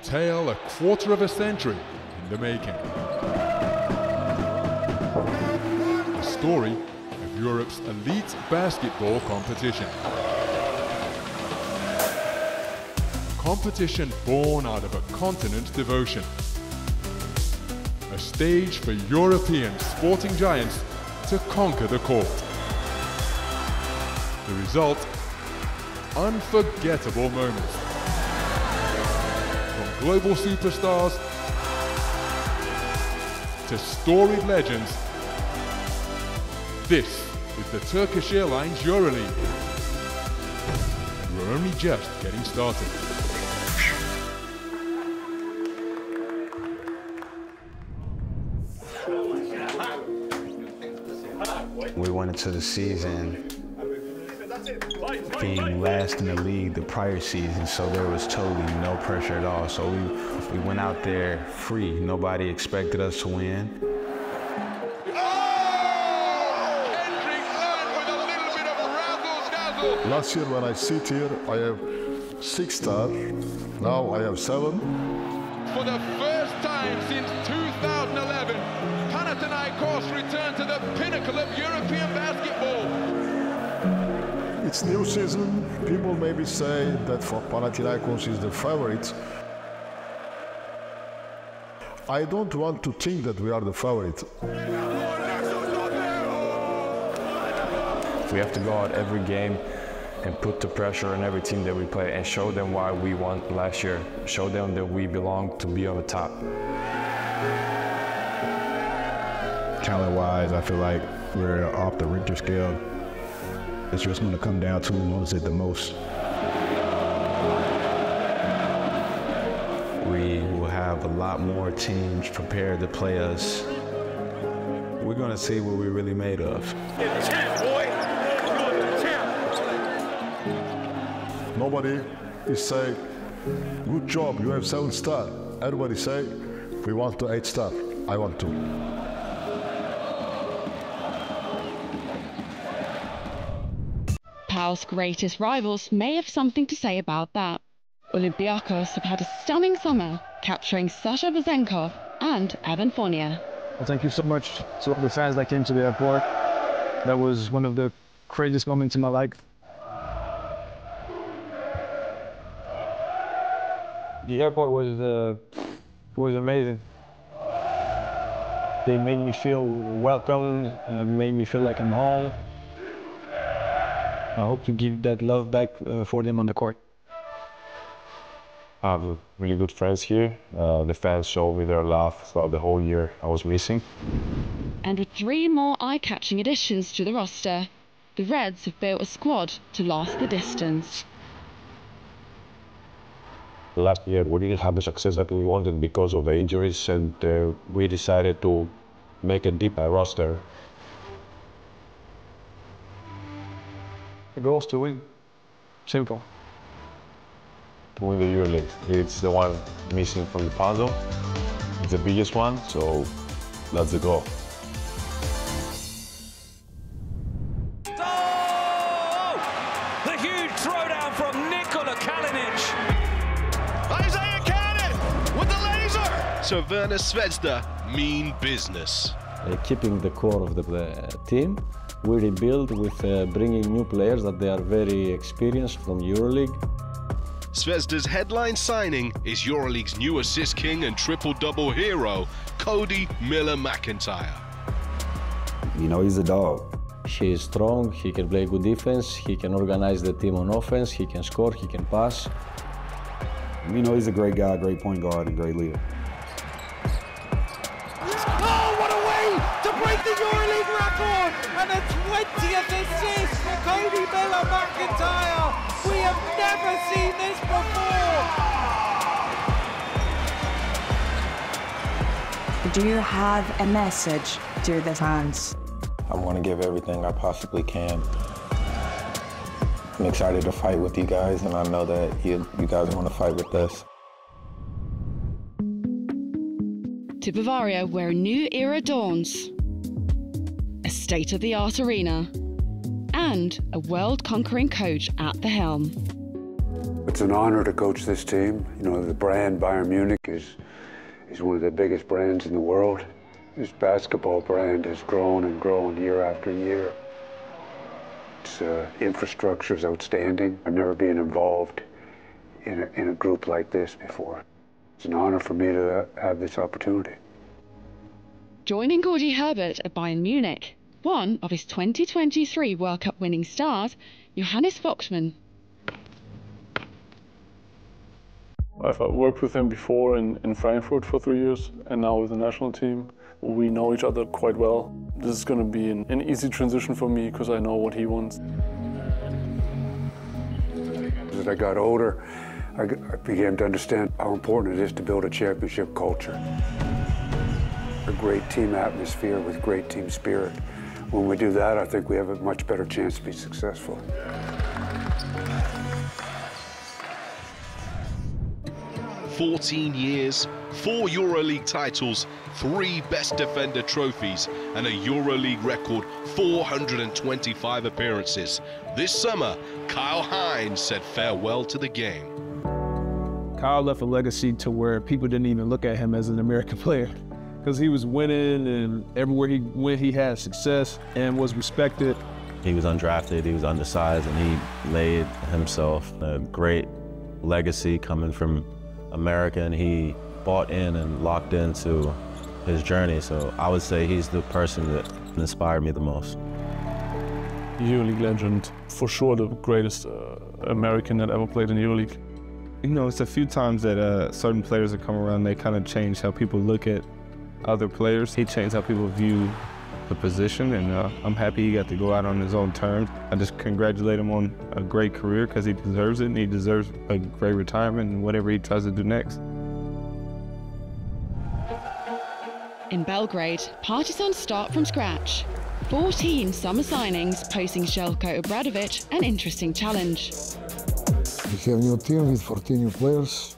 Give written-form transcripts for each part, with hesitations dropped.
tale a quarter of a century in the making. The story of Europe's elite basketball competition. Competition born out of a continent's devotion. A stage for European sporting giants to conquer the court. The result, unforgettable moments. From global superstars to storied legends, this is the Turkish Airlines EuroLeague. And we're only just getting started. We went into the season being last in the league the prior season, so there was totally no pressure at all. So we went out there free. Nobody expected us to win. Last year when I sit here, I have 6 stars. Now I have 7. For the first time since 2011, Panathinaikos returned to the pinnacle of European basketball. It's new season. People maybe say that for Panathinaikos is the favorite. I don't want to think that we are the favorite. We have to go out every game and put the pressure on every team that we play and show them why we won last year. Show them that we belong to be on the top. Talent-wise, I feel like we're off the Richter scale. It's just going to come down to who knows it the most. We will have a lot more teams prepared to play us. We're going to see what we're really made of. Nobody is saying, good job, you have 7 stars. Everybody say, we want to 8 stars. I want 2. Pal's greatest rivals may have something to say about that. Olympiacos have had a stunning summer, capturing Sasha Vezenkov and Evan Fournier. Well, thank you so much to all the fans that came to the airport. That was one of the craziest moments in my life. The airport was amazing. They made me feel welcome, made me feel like I'm home. I hope to give that love back for them on the court. I have really good friends here. The fans showed me their love throughout the whole year I was missing. And with 3 more eye-catching additions to the roster, the Reds have built a squad to last the distance. Last year we didn't have the success that we wanted because of the injuries, and we decided to make a deep roster. The goal is to win. Simple. To win the EuroLeague. It's the one missing from the puzzle. It's the biggest one, so that's the goal. Oh! The huge throwdown from Nikola Kalinic. Isaiah Cannon with the laser! Crvena Zvezda mean business. Keeping the core of the team, we rebuild with bringing new players that they are very experienced from EuroLeague. Zvezda's headline signing is EuroLeague's new assist king and triple-double hero, Cody Miller-McIntyre. You know, he's a dog. He is strong, he can play good defense, he can organize the team on offense, he can score, he can pass. You know, he's a great guy, great point guard, and great leader. Oh, what a way to break the EuroLeague record! And a 20th assist for Cody Miller-McIntyre! We have never seen this before! Do you have a message to the fans? I'm going to give everything I possibly can. I'm excited to fight with you guys, and I know that you guys want to fight with us. To Bavaria, where a new era dawns. A state-of-the-art arena. And a world-conquering coach at the helm. It's an honor to coach this team. You know, the brand Bayern Munich is one of the biggest brands in the world. This basketball brand has grown and grown year after year. Its infrastructure is outstanding. I've never been involved in a group like this before. It's an honor for me to have this opportunity. Joining Gordy Herbert at Bayern Munich, one of his 2023 World Cup winning stars, Johannes Voigtmann. I've worked with him before in Frankfurt for 3 years and now with the national team. We know each other quite well. This is going to be an easy transition for me because I know what he wants. As I got older, I began to understand how important it is to build a championship culture. A great team atmosphere with great team spirit. When we do that, I think we have a much better chance to be successful. 14 years, 4 EuroLeague titles, 3 Best Defender trophies, and a EuroLeague record 425 appearances. This summer, Kyle Hines said farewell to the game. Kyle left a legacy to where people didn't even look at him as an American player because he was winning, and everywhere he went, he had success and was respected. He was undrafted, he was undersized, and he laid himself a great legacy coming from America, and he bought in and locked into his journey. So I would say he's the person that inspired me the most. EuroLeague legend, for sure the greatest American that ever played in EuroLeague. You know, it's a few times that certain players that come around, they kind of change how people look at other players. He changed how people view the position, and I'm happy he got to go out on his own terms. I just congratulate him on a great career because he deserves it, and he deserves a great retirement and whatever he tries to do next. In Belgrade, Partizan start from scratch. 14 summer signings, posing Željko Obradović an interesting challenge. We have a new team with 14 new players.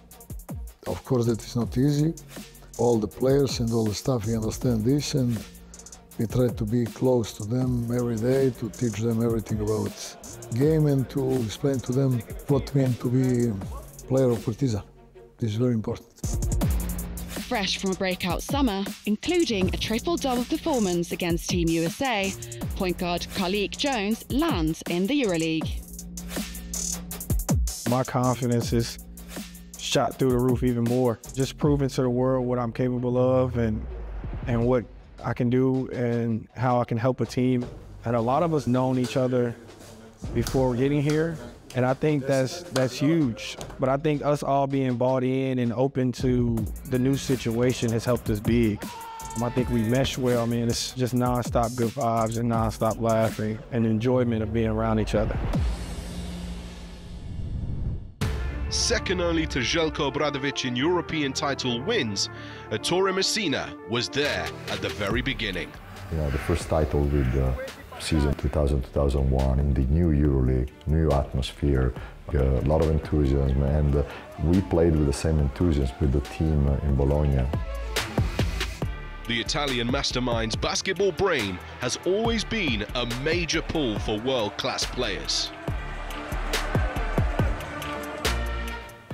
Of course, that is not easy. All the players and all the staff, we understand this, and we try to be close to them every day, to teach them everything about game and to explain to them what it means to be a player of Partizan. This is very important. Fresh from a breakout summer, including a triple-double performance against Team USA, point guard Khalik Jones lands in the EuroLeague. My confidence is shot through the roof even more. Just proving to the world what I'm capable of and what I can do and how I can help a team. And a lot of us known each other before getting here, and I think that's huge. But I think us all being bought in and open to the new situation has helped us big. I think we mesh well. I mean, it's just nonstop good vibes and nonstop laughing and enjoyment of being around each other. Second only to Željko Obradović in European title wins, Ettore Messina was there at the very beginning. Yeah, the first title with season 2000-2001 in the new EuroLeague, new atmosphere, a lot of enthusiasm, and we played with the same enthusiasm with the team in Bologna. The Italian mastermind's basketball brain has always been a major pull for world-class players.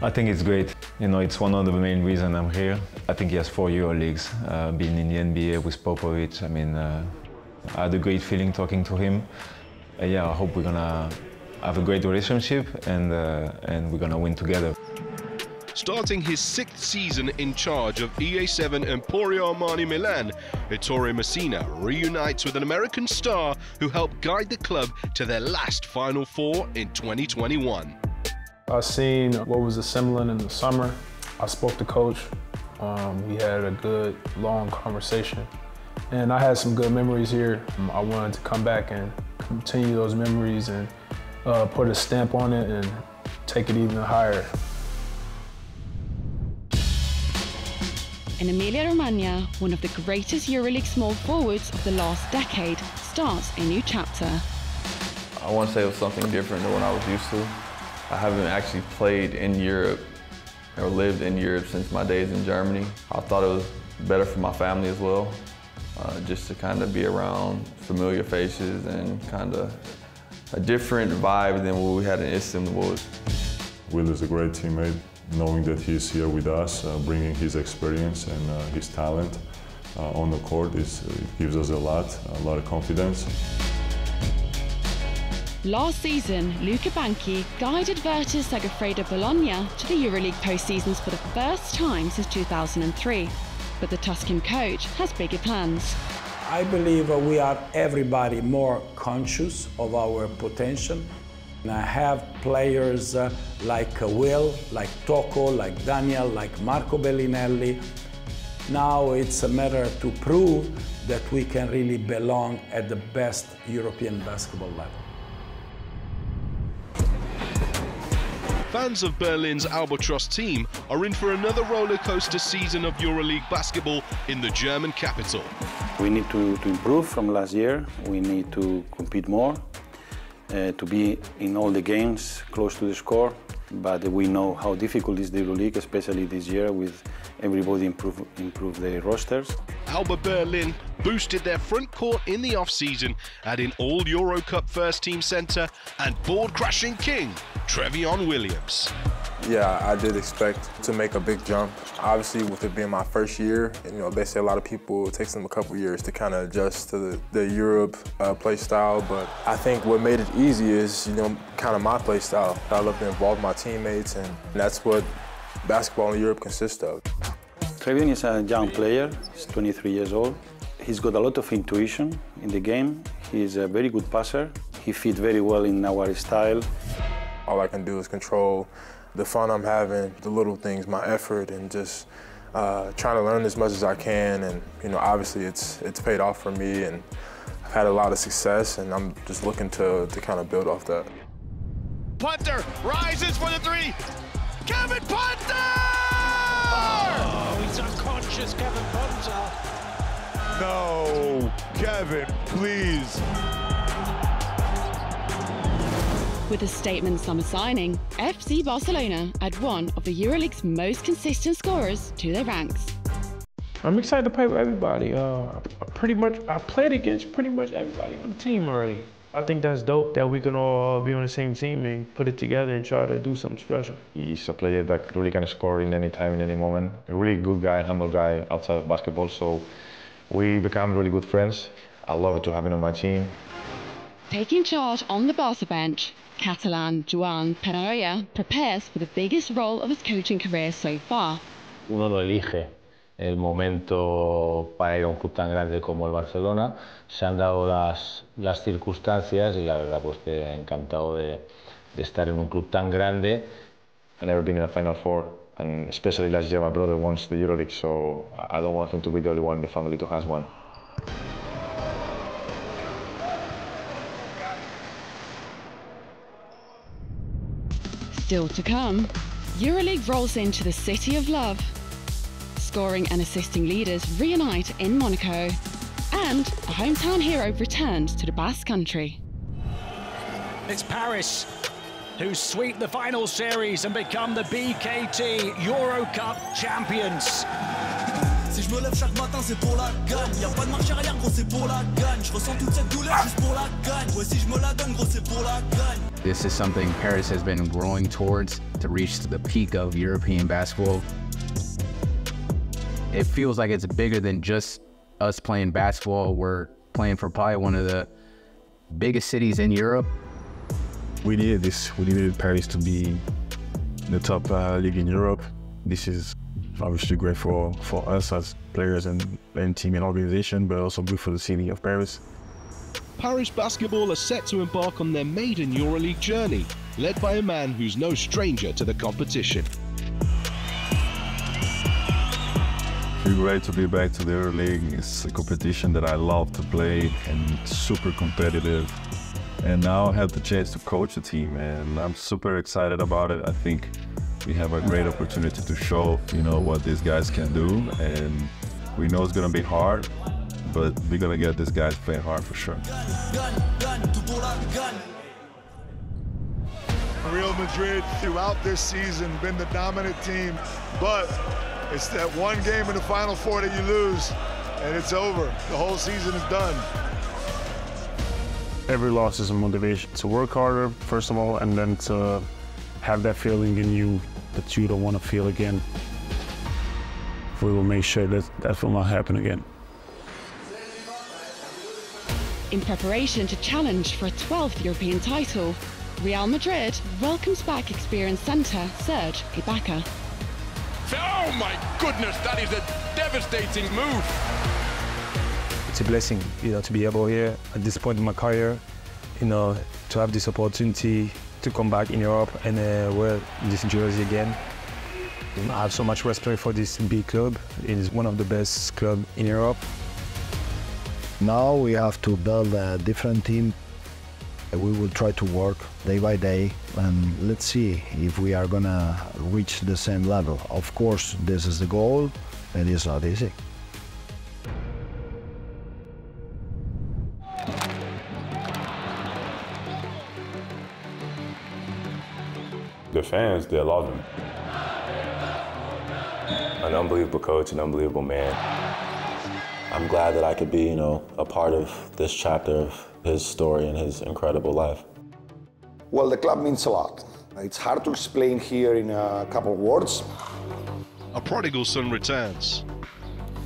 I think it's great. You know, it's one of the main reasons I'm here. I think he has 4 EuroLeagues, being in the NBA with Popovic. I mean, I had a great feeling talking to him. Yeah, I hope we're gonna have a great relationship and we're gonna win together. Starting his 6th season in charge of EA7 Emporio Armani Milan, Ettore Messina reunites with an American star who helped guide the club to their last Final Four in 2021. I seen what was assembling in the summer. I spoke to Coach. We had a good, long conversation. And I had some good memories here. I wanted to come back and continue those memories and put a stamp on it and take it even higher. In Emilia-Romagna, one of the greatest EuroLeague small forwards of the last decade starts a new chapter. I want to say it was something different than what I was used to. I haven't actually played in Europe or lived in Europe since my days in Germany. I thought it was better for my family as well, just to kind of be around familiar faces and kind of a different vibe than what we had in Istanbul. Will is a great teammate, knowing that he's here with us, bringing his experience and his talent on the court. It gives us a lot of confidence. Last season, Luca Banchi guided Virtus Segafredo Bologna to the EuroLeague postseasons for the first time since 2003. But the Tuscan coach has bigger plans. I believe we are everybody more conscious of our potential. And I have players like Will, like Tocco, like Daniel, like Marco Bellinelli. Now it's a matter to prove that we can really belong at the best European basketball level. Fans of Berlin's Albatros team are in for another roller coaster season of EuroLeague basketball in the German capital. We need to improve from last year. We need to compete more, to be in all the games close to the score. But we know how difficult is the EuroLeague, especially this year with everybody improve their rosters. ALBA Berlin boosted their front court in the off-season, adding all Eurocup first-team centre and board-crashing king, Trevion Williams. Yeah, I did expect to make a big jump. Obviously, with it being my first year, they say a lot of people, it takes them a couple years to kind of adjust to the Europe play style, but I think what made it easy is, kind of my play style. I love to involve my teammates, and that's what basketball in Europe consists of. Trevion is a young player, he's 23 years old. He's got a lot of intuition in the game. He's a very good passer. He fits very well in our style. All I can do is control the fun I'm having, the little things, my effort, and just trying to learn as much as I can. And obviously it's paid off for me, and I've had a lot of success, and I'm just looking to kind of build off that. Punter rises for the three. Kevin Punter! Oh, he's unconscious, Kevin Punter. No, Kevin, please. With a statement summer signing, FC Barcelona add one of the EuroLeague's most consistent scorers to their ranks. I'm excited to play with everybody. I played against pretty much everybody on the team already. I think that's dope that we can all be on the same team and put it together and try to do something special. He's a player that really can score in any time, in any moment. A really good guy, humble guy outside of basketball, so we become really good friends. I love it to have him on my team. Taking charge on the Barca bench, Catalan Joan Pereira prepares for the biggest role of his coaching career so far. Uno lo elige. El momento para ir a un club tan grande como el Barcelona, se han dado las circunstancias y la verdad pues que encantado de estar en un club tan grande. I've never been in a Final Four, and especially last year my brother wants the EuroLeague, so I don't want him to be the only one in the family to have one. Still to come, EuroLeague rolls into the City of Love. Scoring and assisting leaders reunite in Monaco. And a hometown hero returns to the Basque Country. It's Paris who sweep the final series and become the BKT Eurocup champions. Si je me lève chaque matin, c'est pour la gagne. Y'a pas de marche arrière, gros, c'est pour la gagne. Je ressens toute cette douleur juste pour la gagne. Ouais, si je me la donne, gros, c'est pour la gagne. This is something Paris has been growing towards to reach the peak of European basketball. It feels like it's bigger than just us playing basketball. We're playing for probably one of the biggest cities in Europe. We needed this. We needed Paris to be the top league in Europe. This is obviously great for us as players and team and organization, but also good for the city of Paris. Paris basketball are set to embark on their maiden EuroLeague journey, led by a man who's no stranger to the competition. It's great to be back to the EuroLeague. It's a competition that I love to play and super competitive. And now I have the chance to coach the team, and I'm super excited about it. I think we have a great opportunity to show, what these guys can do, and we know it's gonna be hard, but we're gonna get these guys playing hard for sure. Real Madrid throughout this season been the dominant team, but it's that one game in the Final Four that you lose, and it's over. The whole season is done. Every loss is a motivation to work harder, first of all, and then to have that feeling in you that you don't want to feel again. We will make sure that will not happen again. In preparation to challenge for a 12th European title, Real Madrid welcomes back experienced centre Serge Ibaka. Oh my goodness, that is a devastating move. It's a blessing, to be able here at this point in my career, to have this opportunity to come back in Europe and wear this jersey again. I have so much respect for this big club. It is one of the best clubs in Europe. Now we have to build a different team. We will try to work day by day, and let's see if we are gonna reach the same level. Of course, this is the goal, and it's not easy. The fans, they love him. An unbelievable coach, an unbelievable man. I'm glad that I could be, a part of this chapter of his story and his incredible life. Well, the club means a lot. It's hard to explain here in a couple of words. A prodigal son returns.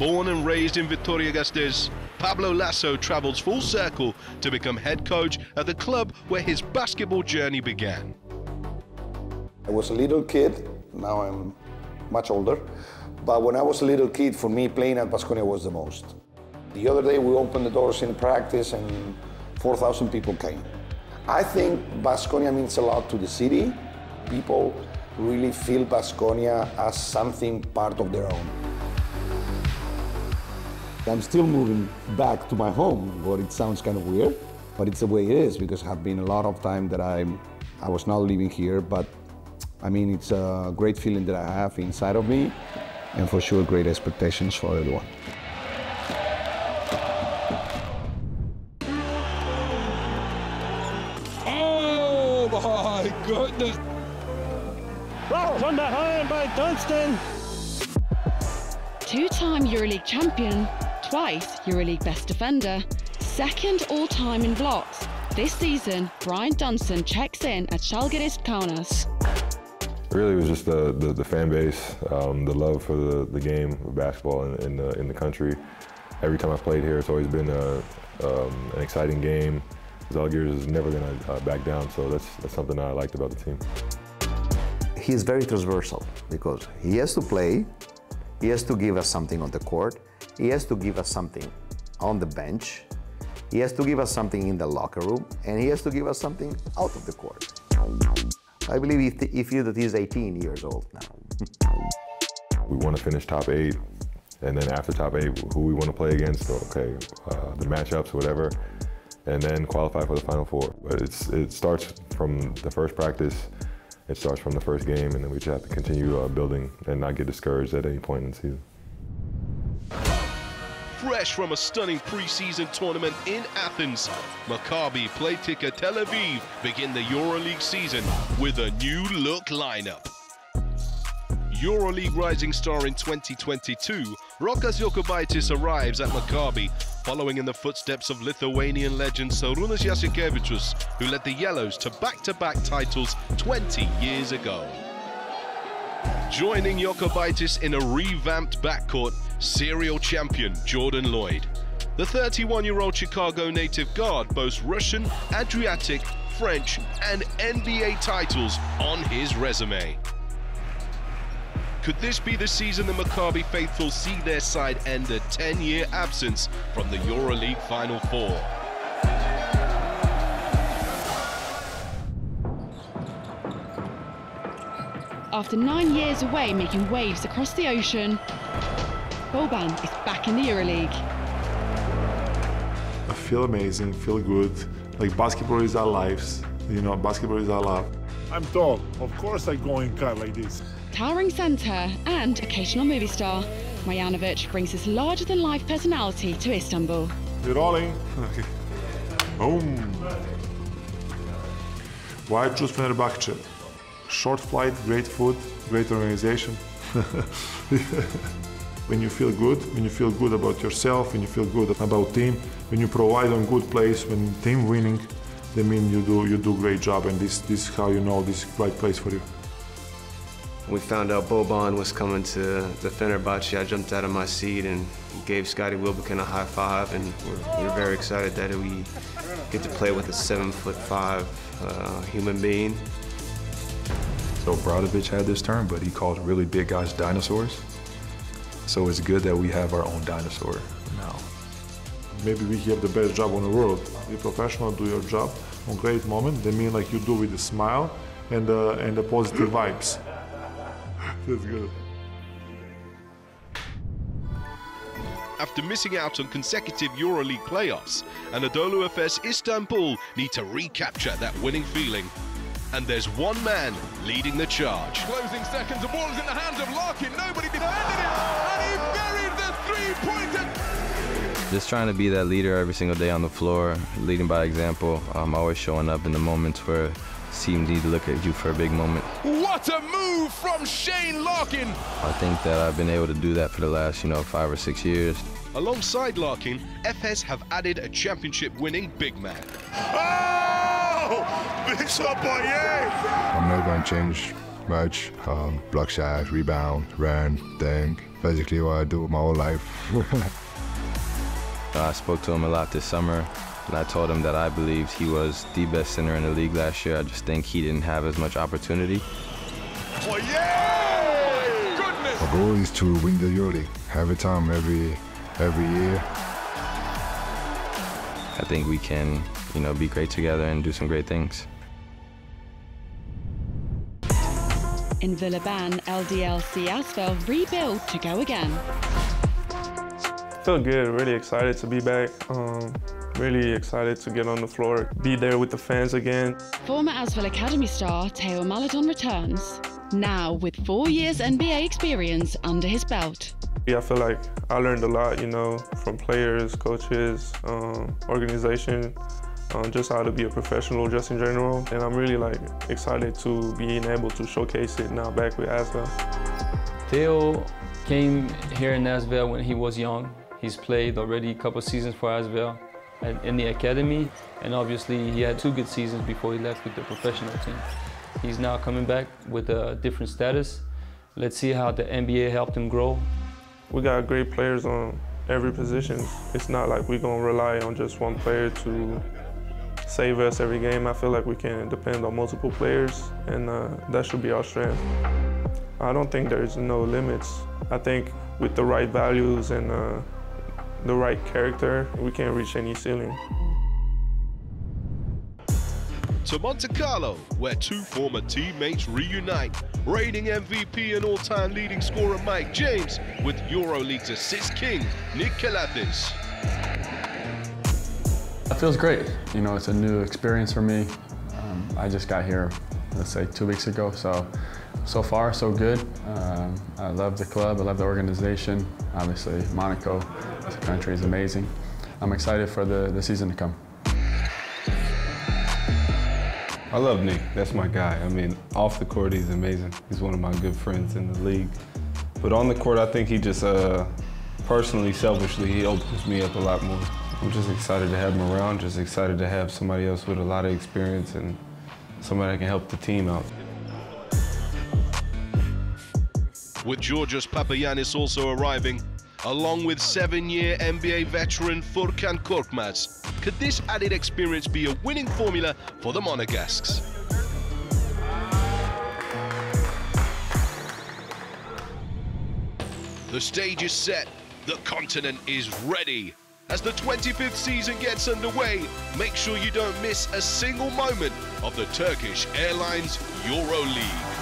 Born and raised in Vitoria-Gasteiz, Pablo Lasso travels full circle to become head coach at the club where his basketball journey began. I was a little kid, now I'm much older, but when I was a little kid, for me, playing at Baskonia was the most. The other day, we opened the doors in practice and 4,000 people came. I think Baskonia means a lot to the city. People really feel Baskonia as something part of their own. I'm still moving back to my home, but it sounds kind of weird, but it's the way it is because it has been a lot of time that I was not living here, but I mean, it's a great feeling that I have inside of me, and for sure, great expectations for everyone. Oh my goodness! Oh, from behind by Dunstan. Two-time EuroLeague champion, twice EuroLeague best defender, second all-time in blocks. This season, Brian Dunstan checks in at Zalgiris Kaunas. Really, it was just the fan base, the love for the game of basketball in the country. Every time I've played here, it's always been an exciting game. Zalgiris is never going to back down, so that's something I liked about the team. He is very transversal because he has to play, he has to give us something on the court, he has to give us something on the bench, he has to give us something in the locker room, and he has to give us something out of the court. I believe he feels that he's 18 years old now. We want to finish top 8, and then after top 8, who we want to play against, okay, the matchups, whatever, and then qualify for the Final Four. But it starts from the first practice, it starts from the first game, and then we just have to continue building and not get discouraged at any point in the season. Fresh from a stunning pre-season tournament in Athens, Maccabi Tel Aviv begin the EuroLeague season with a new look lineup. EuroLeague rising star in 2022, Rokas Jokubaitis arrives at Maccabi, following in the footsteps of Lithuanian legend Šarūnas Jasikevičius, who led the Yellows to back-to-back titles 20 years ago. Joining Jokubaitis in a revamped backcourt, serial champion Jordan Lloyd. The 31-year-old Chicago native guard boasts Russian, Adriatic, French, and NBA titles on his resume. Could this be the season the Maccabi faithful see their side end a 10-year absence from the EuroLeague Final Four? After 9 years away making waves across the ocean, Boban is back in the EuroLeague. I feel amazing, feel good. Like basketball is our lives, basketball is our love. I'm tall, of course I go in car like this. Towering centre and occasional movie star, Marjanovic brings his larger-than-life personality to Istanbul. We're rolling. Okay. Boom. Why choose Fenerbahce? Short flight, great food, great organization. When you feel good about yourself, when you feel good about team, when you provide on good place, when team winning, they mean you do great job, and this is how you know this is the right place for you. We found out Boban was coming to the Fenerbahce. I jumped out of my seat and gave Scotty Wilbekin a high five, and we're very excited that we get to play with a 7'5" human being. So Bradovic had this term, but he calls really big guys dinosaurs. So it's good that we have our own dinosaur now. Maybe we have the best job on the world. Be professional, do your job on great moment. They mean like you do with a smile and the positive vibes. That's good. After missing out on consecutive EuroLeague playoffs, Anadolu Efes Istanbul need to recapture that winning feeling. And there's one man leading the charge. Closing seconds, the ball is in the hands of Larkin. Nobody defended him, and he buried the three-pointer. Just trying to be that leader every single day on the floor, leading by example. I'm always showing up in the moments where teams need to look at you for a big moment. What a move from Shane Larkin! I think that I've been able to do that for the last, 5 or 6 years. Alongside Larkin, Efes have added a championship-winning big man. Oh! Big shot, boy, yeah! I'm not going to change much. Block shots, rebound, run, dunk. Basically what I do my whole life. I spoke to him a lot this summer, and I told him that I believed he was the best center in the league last year. I just think he didn't have as much opportunity. Oh, yeah! Goodness! Our goal is to win the EuroLeague every time, every year. I think we can, be great together and do some great things. In Villeurbanne, LDLC ASVEL rebuild to go again. Feel good, really excited to be back. Really excited to get on the floor, be there with the fans again. Former ASVEL Academy star Theo Maledon returns, now with 4 years NBA experience under his belt. Yeah, I feel like I learned a lot, from players, coaches, organization, just how to be a professional just in general. And I'm really excited to being able to showcase it now back with ASVEL. Theo came here in ASVEL when he was young. He's played already a couple seasons for ASVEL in the academy, and obviously he had 2 good seasons before he left with the professional team. He's now coming back with a different status. Let's see how the NBA helped him grow. We got great players on every position. It's not like we're gonna rely on just one player to save us every game. I feel like we can depend on multiple players, and that should be our strength. I don't think there's no limits. I think with the right values and the right character, we can reach any ceiling. To Monte Carlo, where 2 former teammates reunite. Reigning MVP and all-time leading scorer Mike James with EuroLeague's assist king, Nick Calathis. It feels great. It's a new experience for me. I just got here, let's say 2 weeks ago, so far so good. I love the club, I love the organization. Obviously, Monaco as a country is amazing. I'm excited for the season to come. I love Nick, that's my guy. Off the court, he's amazing. He's one of my good friends in the league. But on the court, I think he just, personally, selfishly, he opens me up a lot more. I'm just excited to have him around, just excited to have somebody else with a lot of experience and somebody that can help the team out. With Georgios Papagiannis also arriving, along with 7-year NBA veteran Furkan Korkmaz. Could this added experience be a winning formula for the Monegasques? The stage is set, the continent is ready. As the 25th season gets underway, make sure you don't miss a single moment of the Turkish Airlines EuroLeague.